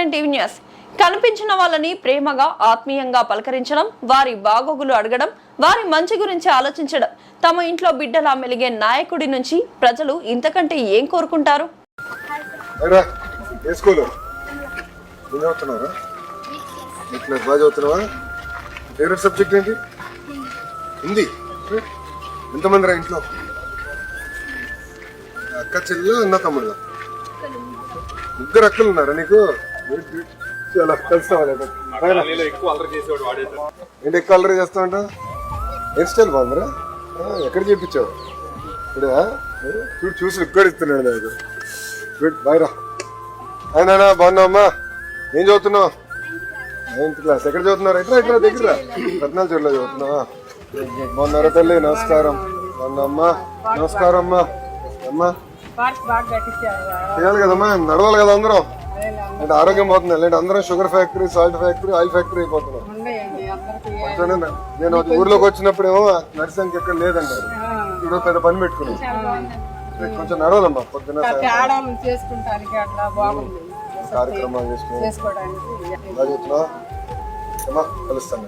KNN TV news. కనిపించిన వాళ్ళని ప్రేమగా ఆత్మీయంగా పలకరించడం, వారి బాగోగులు అడగడం, వారి మంచి గురించి ఆలోచించడం, తమ ఇంట్లో బిడ్డలా మెలిగే నాయకుడి నుంచి ప్రజలు ఇంతకంటే ఏం కోరుకుంటారు? ఫేవరెట్ సబ్జెక్ట్ ఏంటి? హిందీ. ఎంతమంది రా ఇంట్లో? అక్క చెల్లెలు అన్న తమ్ముడు? ముగ్గురు అక్కలు ఉన్నారా నీకు? చాలా కలిసినావాలి. ఏంటి ఎక్కువ అల్లరి చేస్తా ఉంటా? హెయిర్ స్టైల్ బాగుందిరా. ఎక్కడ చేయించావు? ఇప్పుడు చూసి ఇక్కడ ఇస్తున్నాడు నాకు. గుడ్ బాయ్ రా. అయినా బాగున్నావమ్మా? ఏం చదువుతున్నావు? 9th class. ఎక్కడ చదువుతున్నారు? ఎట్లా దగ్గర రత్నాల చెరువులో చదువుతున్నావా? బాగున్నారా తల్లి? నమస్కారం. బాగున్నామ్మా? నమస్కారం అమ్మా. అమ్మా చేయాలి కదమ్మా, నడవాలి కదా అందరం. అంటే ఆరోగ్యం పోతుంది. లేదంటే అందరం sugar factory, salt factory, oil factory అయిపోతున్నాం. నేను ఊర్లోకి వచ్చినప్పుడేమో నర్సింగ్ ఎక్కడ లేదంటారు. ఇప్పుడు పెద్ద పని పెట్టుకున్నాం. కొంచెం నడవాలమ్మా పొద్దున్న కార్యక్రమాలు చేసుకోవడానికి. కలుస్తాను.